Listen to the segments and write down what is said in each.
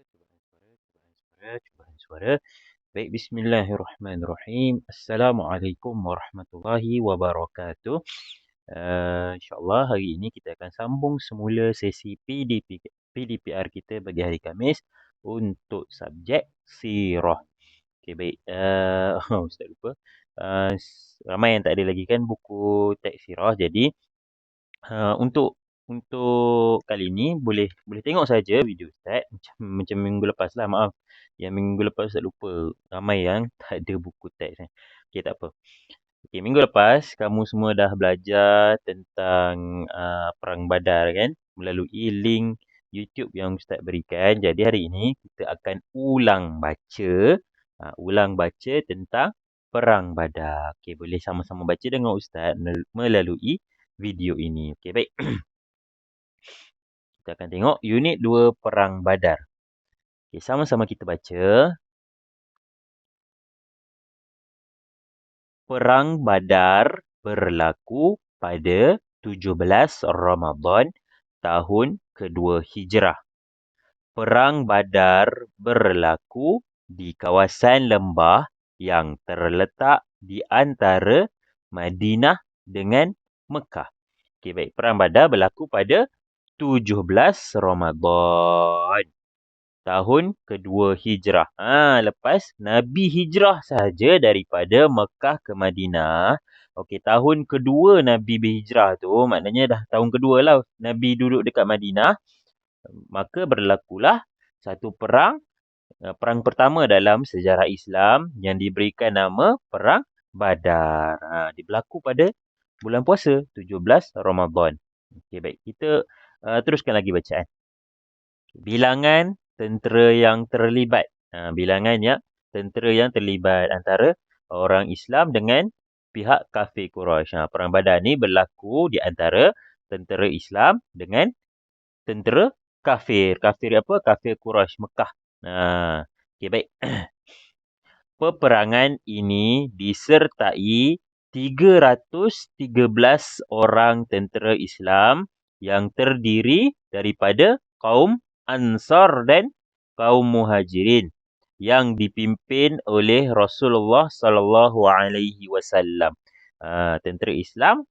cubaan suara. Baik, bismillahirrahmanirrahim. Assalamualaikum warahmatullahi wabarakatuh. InsyaAllah hari ini kita akan sambung semula sesi PDPR kita bagi hari Khamis untuk subjek sirah. Okey, baik. Ustaz lupa. Ramai yang tak ada lagi kan buku teks sirah. Jadi, untuk kali ni boleh tengok saja video Ustaz macam minggu lepas lah, maaf. Yang minggu lepas Ustaz lupa. Ramai yang tak ada buku teks. Okey, tak apa. Okey, minggu lepas kamu semua dah belajar tentang Perang Badar kan melalui link YouTube yang Ustaz berikan. Jadi hari ini kita akan ulang baca tentang Perang Badar. Okey, boleh sama-sama baca dengan Ustaz melalui video ini. Okey, baik. Kita akan tengok unit 2 Perang Badar. Okey, sama-sama kita baca. Perang Badar berlaku pada 17 Ramadan tahun kedua Hijrah. Perang Badar berlaku di kawasan lembah yang terletak di antara Madinah dengan Mekah. Okey, baik. Perang Badar berlaku pada 17 Ramadan tahun kedua Hijrah. Lepas Nabi hijrah sahaja daripada Mekah ke Madinah. Okey, tahun kedua Nabi berhijrah tu, maknanya dah tahun kedua lah Nabi duduk dekat Madinah. Maka berlakulah satu perang pertama dalam sejarah Islam yang diberikan nama Perang Badar. Dia berlaku pada bulan puasa 17 Ramadan. Okey, baik. Kita teruskan lagi bacaan. Bilangan tentera yang terlibat. Bilangannya tentera yang terlibat antara orang Islam dengan pihak kafir Quraisy. Perang Badar ni berlaku di antara tentera Islam dengan tentera kafir. Kafir apa? Kafir Quraisy Mekah. Okey, baik. Peperangan ini disertai 313 orang tentera Islam yang terdiri daripada kaum Ansar dan kaum Muhajirin yang dipimpin oleh Rasulullah sallallahu alaihi wasallam. Tentera Islam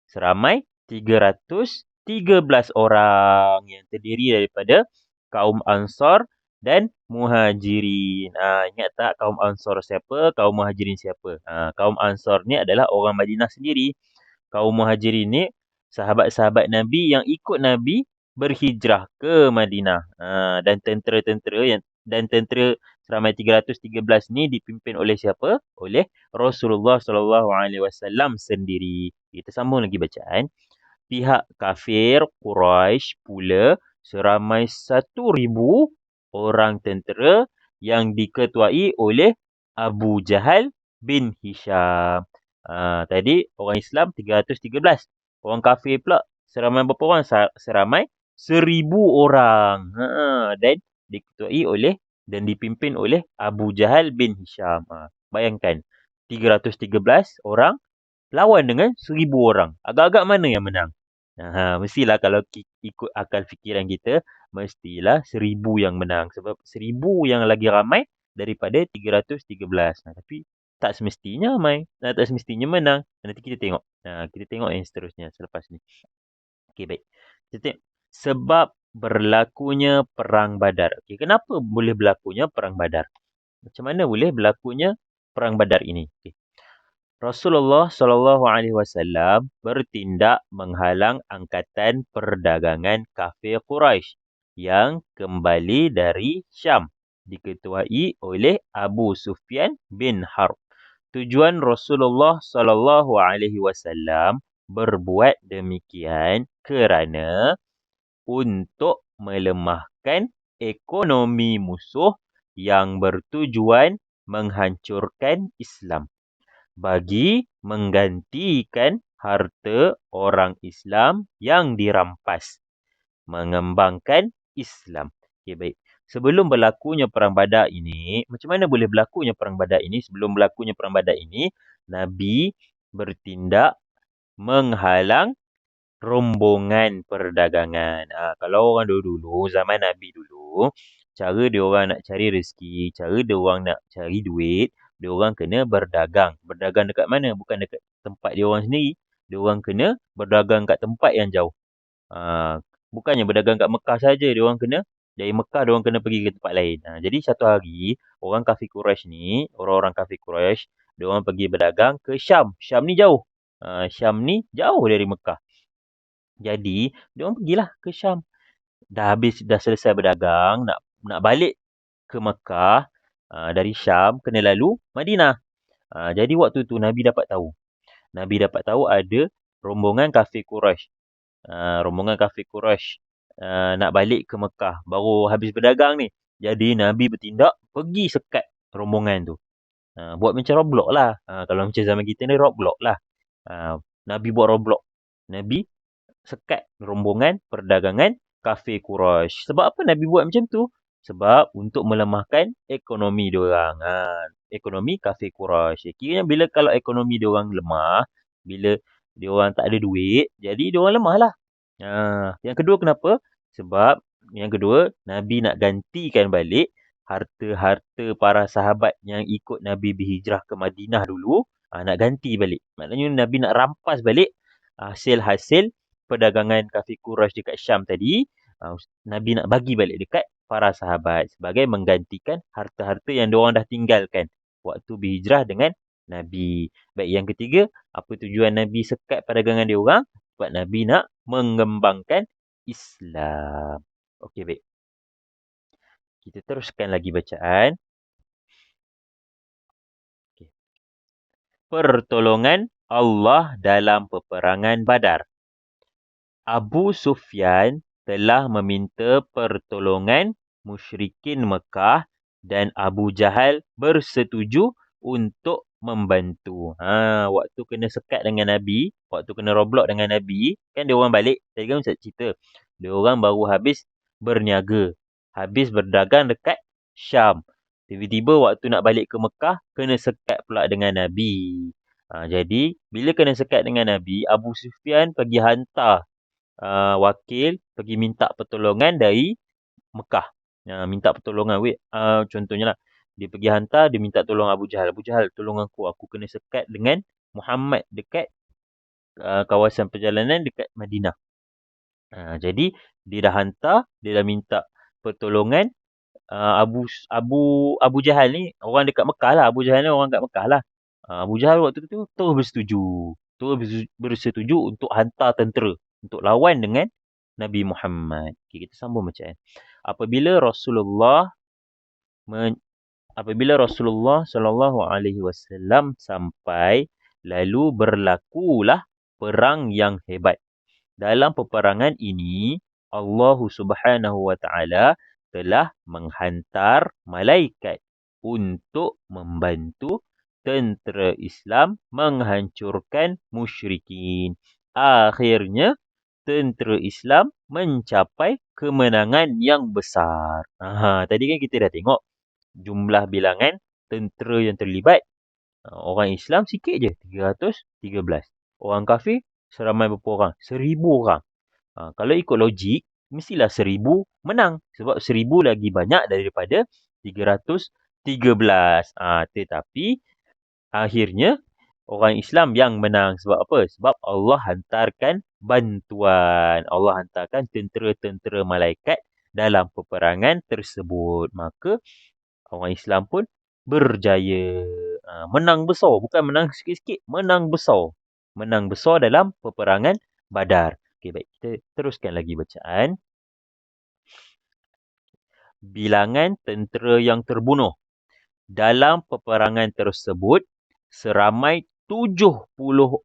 seramai 313 orang yang terdiri daripada kaum Ansar dan Muhajirin. Ingat tak kaum Ansar siapa? Kaum Muhajirin siapa? Kaum Ansar ni adalah orang Madinah sendiri. Kaum Muhajirin ni sahabat-sahabat Nabi yang ikut Nabi berhijrah ke Madinah. Dan tentera seramai 313 ni dipimpin oleh siapa? Oleh Rasulullah sallallahu alaihi wasallam sendiri. Kita sambung lagi bacaan. Pihak kafir Quraisy pula seramai 1,000 orang tentera yang diketuai oleh Abu Jahal bin Hisham. Tadi orang Islam 313. Orang kafir pula seramai berapa orang? Seramai 1,000 orang. Dan diketuai oleh dan dipimpin oleh Abu Jahal bin Hisham. Bayangkan 313 orang lawan dengan 1,000 orang. Agak-agak mana yang menang? Mestilah kalau ikut akal fikiran kita, mestilah 1,000 yang menang. Sebab 1,000 yang lagi ramai daripada 313. Tapi tak semestinya ramai. Tak semestinya menang. Nanti kita tengok. Kita tengok yang seterusnya selepas ni. Okey, baik. Kita tengok. Sebab berlakunya Perang Badar. Okey, kenapa boleh berlakunya Perang Badar? Macam mana boleh berlakunya Perang Badar ini? Okey. Rasulullah sallallahu alaihi wasallam bertindak menghalang angkatan perdagangan kafir Quraisy yang kembali dari Syam diketuai oleh Abu Sufyan bin Harb. Tujuan Rasulullah sallallahu alaihi wasallam berbuat demikian kerana untuk melemahkan ekonomi musuh yang bertujuan menghancurkan Islam, bagi menggantikan harta orang Islam yang dirampas, mengembangkan Islam. Okey, baik. Sebelum berlakunya Perang Badar ini, macam mana boleh berlakunya Perang Badar ini? Sebelum berlakunya Perang Badar ini, Nabi bertindak menghalang rombongan perdagangan. Kalau orang dulu, zaman Nabi dulu, cara dia orang nak cari rezeki, cara dia orang nak cari duit, dia orang kena berdagang. Berdagang dekat mana? Bukan dekat tempat dia orang sendiri. Dia orang kena berdagang kat tempat yang jauh. Bukannya berdagang kat Mekah saja, dia orang kena dari Mekah dia orang kena pergi ke tempat lain. Jadi satu hari orang kafir Quraisy ni, orang-orang kafir Quraisy, dia orang pergi berdagang ke Syam. Syam ni jauh. Syam ni jauh dari Mekah. Jadi dia orang pergilah ke Syam. Dah selesai berdagang, nak balik ke Mekah, dari Syam kena lalu Madinah. Jadi waktu tu Nabi dapat tahu. Nabi dapat tahu ada rombongan kafir Quraisy. Rombongan kafir Quraisy nak balik ke Mekah. Baru habis berdagang ni. Jadi Nabi bertindak pergi sekat rombongan tu. Buat macam Roblox lah. Kalau macam zaman kita ni Roblox lah. Nabi buat Roblox. Nabi sekat rombongan perdagangan kafir Quraisy. Sebab apa Nabi buat macam tu? Sebab untuk melemahkan ekonomi diorang. Ekonomi kafir Quraisy. Kiranya bila kalau ekonomi diorang lemah, bila diorang tak ada duit, jadi diorang lemah lah. Yang kedua kenapa? Sebab yang kedua, Nabi nak gantikan balik harta-harta para sahabat yang ikut Nabi berhijrah ke Madinah dulu. Nak ganti balik. Maknanya Nabi nak rampas balik hasil-hasil perdagangan kafir Quraisy dekat Syam tadi. Nabi nak bagi balik dekat para sahabat sebagai menggantikan harta-harta yang diorang dah tinggalkan waktu berhijrah dengan Nabi. Baik, yang ketiga, apa tujuan Nabi sekat perdagangan diorang? Sebab Nabi nak mengembangkan Islam. Okey, baik. Kita teruskan lagi bacaan. Okay. Pertolongan Allah dalam peperangan Badar. Abu Sufyan telah meminta pertolongan musyrikin Mekah dan Abu Jahal bersetuju untuk membantu. Waktu kena sekat dengan Nabi, waktu kena Roblox dengan Nabi, kan dia orang balik. Tadi kan Ustaz cerita. Dia orang baru habis berniaga. Habis berdagang dekat Syam. Tiba-tiba waktu nak balik ke Mekah, kena sekat pula dengan Nabi. Jadi, bila kena sekat dengan Nabi, Abu Sufyan pergi hantar wakil pergi minta pertolongan dari Mekah. Minta pertolongan. Contohnya lah, dia pergi hantar, dia minta tolong Abu Jahal. Abu Jahal, tolong aku kena sekat dengan Muhammad dekat kawasan perjalanan dekat Madinah. Jadi dia dah hantar, dia dah minta pertolongan. Abu Jahal ni orang dekat Mekah lah. Abu Jahal ni orang dekat Mekah lah. Abu Jahal waktu tu terus bersetuju. Terus bersetuju untuk hantar tentera untuk lawan dengan Nabi Muhammad. Okay, kita sambung bacaan. Apabila Rasulullah sallallahu alaihi wasallam sampai, lalu berlakulah perang yang hebat. Dalam peperangan ini, Allah Subhanahu wa taala telah menghantar malaikat untuk membantu tentera Islam menghancurkan musyrikin. Akhirnya, tentera Islam mencapai kemenangan yang besar. Tadi kan kita dah tengok jumlah bilangan tentera yang terlibat. Orang Islam sikit je, 313. Orang kafir seramai berapa orang? 1000 orang. Kalau ikut logik, mestilah 1000 menang. Sebab 1000 lagi banyak daripada 313. Tetapi akhirnya orang Islam yang menang. Sebab apa? Sebab Allah hantarkan bantuan. Allah hantarkan tentera-tentera malaikat dalam peperangan tersebut. Maka orang Islam pun berjaya. Menang besar. Bukan menang sikit-sikit. Menang besar. Menang besar dalam peperangan Badar. Okey, baik. Kita teruskan lagi bacaan. Bilangan tentera yang terbunuh. Dalam peperangan tersebut, seramai 70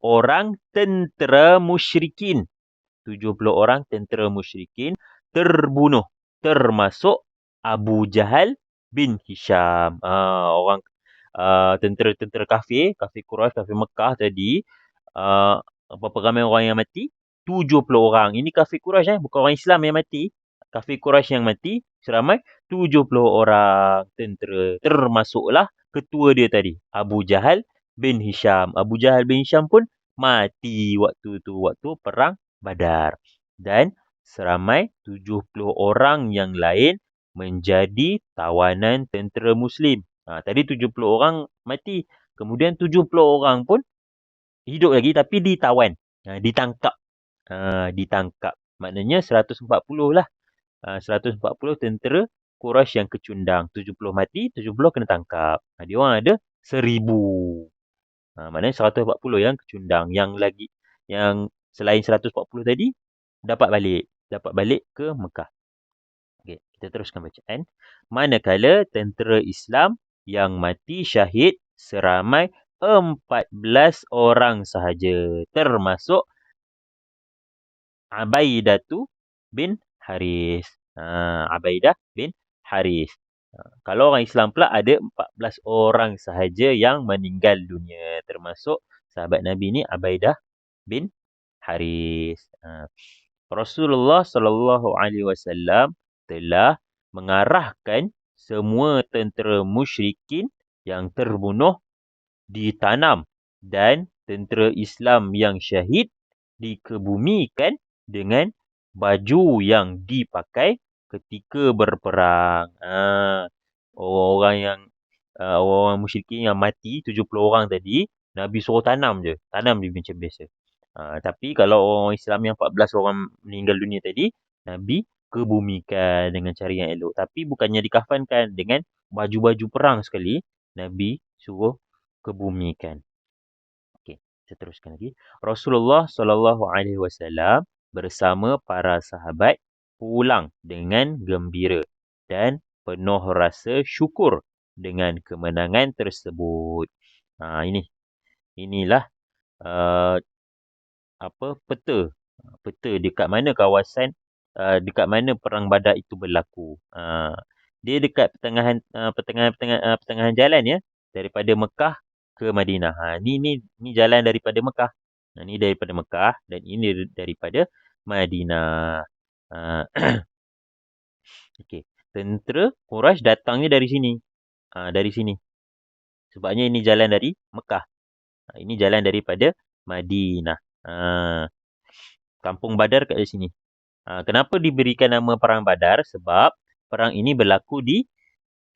orang tentera musyrikin. 70 orang tentera musyrikin terbunuh. Termasuk Abu Jahal bin Hisham. Tentera-tentera kafir Quraisy, kafir Mekah tadi. Berapa ramai orang yang mati? 70 orang. Ini kafir Quraisy, bukan orang Islam yang mati. Kafir Quraisy yang mati seramai 70 orang tentera. Termasuklah ketua dia tadi, Abu Jahal bin Hisham. Abu Jahal bin Hisham pun mati waktu perang Badar. Dan seramai 70 orang yang lain menjadi tawanan tentera Muslim. Tadi 70 orang mati. Kemudian 70 orang pun hidup lagi tapi ditawan. Ditangkap. Ditangkap. Maknanya 140 lah. 140 tentera Quraisy yang kecundang. 70 mati, 70 kena tangkap. Dia orang ada 1000. Maknanya 140 yang kecundang. Yang selain 140 tadi, dapat balik. Dapat balik ke Mekah. Okay, kita teruskan bacaan. Manakala tentera Islam yang mati syahid seramai 14 orang sahaja. Termasuk Abaidatu bin Haris. Abaidah bin Haris. Kalau orang Islam pula ada 14 orang sahaja yang meninggal dunia. Termasuk sahabat Nabi ni Abaidah bin Haris. Rasulullah sallallahu alaihi wasallam telah mengarahkan semua tentera musyrikin yang terbunuh ditanam dan tentera Islam yang syahid dikebumikan dengan baju yang dipakai ketika berperang. Orang musyrikin yang mati 70 orang tadi, Nabi suruh tanam je. Tanam dia macam biasa. Tapi kalau orang Islam yang 14 orang meninggal dunia tadi, Nabi kebumikan dengan cara yang elok. Tapi bukannya dikafankan dengan baju-baju perang sekali, Nabi suruh kebumikan. Okey, saya teruskan lagi. Rasulullah sallallahu alaihi wasallam bersama para sahabat pulang dengan gembira dan penuh rasa syukur dengan kemenangan tersebut. Inilah peta. Peta dekat mana kawasan, dekat mana perang Badar itu berlaku. Dia dekat pertengahan jalan ya, daripada Mekah ke Madinah. Ni jalan daripada Mekah. Ni daripada Mekah dan ini daripada Madinah. Okey, tentera Quraisy datangnya dari sini. Dari sini. Sebabnya ini jalan dari Mekah. Ini jalan daripada Madinah. Kampung Badar kat sini. Kenapa diberikan nama Perang Badar? Sebab perang ini berlaku di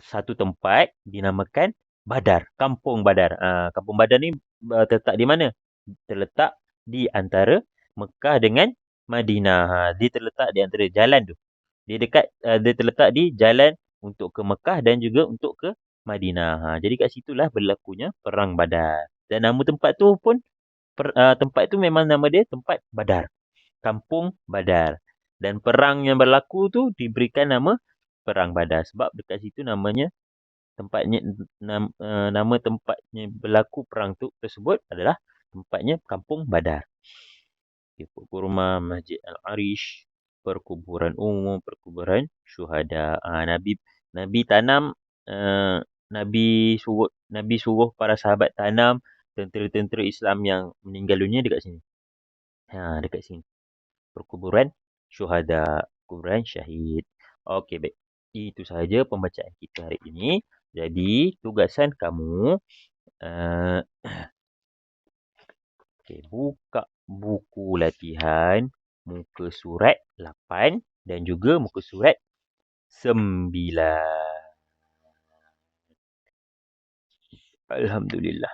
satu tempat dinamakan Badar. Kampung Badar. Kampung Badar ni terletak di mana? Terletak di antara Mekah dengan Madinah. Dia terletak di antara jalan tu. Dia terletak di jalan untuk ke Mekah dan juga untuk ke Madinah. Jadi kat situlah berlakunya Perang Badar. Dan nama tempat tu pun, tempat tu memang nama dia tempat Badar. Kampung Badar. Dan perang yang berlaku tu diberikan nama Perang Badar. Sebab dekat situ namanya, nama tempatnya berlaku perang tu tersebut adalah tempatnya Kampung Badar. Pokok kurma, Masjid Al-Arish, perkuburan umum, perkuburan syuhada. Nabi tanam, Nabi suruh para sahabat tanam tentera-tentera Islam yang meninggal dunia dekat sini. Dekat sini. Perkuburan syuhada, kuburan syahid. Okey, baik. Itu sahaja pembacaan kita hari ini. Jadi, tugasan kamu, buka buku latihan muka surat 8 dan juga muka surat 9. Alhamdulillah.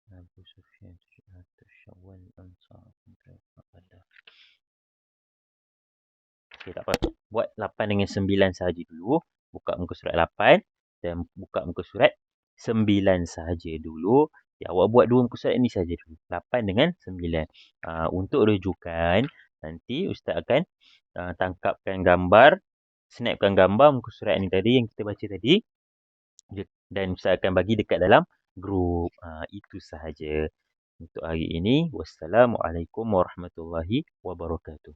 Abu Sufyan 700 Syawal Ansar. Okey, tak apa. Buat 8 dengan 9 sahaja dulu. Buka muka surat 8 dan buka muka surat 9 sahaja dulu. Awak buat dua muka surat ini saja dulu. 8 dengan 9. Untuk rujukan, nanti Ustaz akan tangkapkan gambar, snapkan gambar muka surat ini tadi yang kita baca tadi. Dan Ustaz akan bagi dekat dalam grup. Itu sahaja untuk hari ini. Wassalamualaikum warahmatullahi wabarakatuh.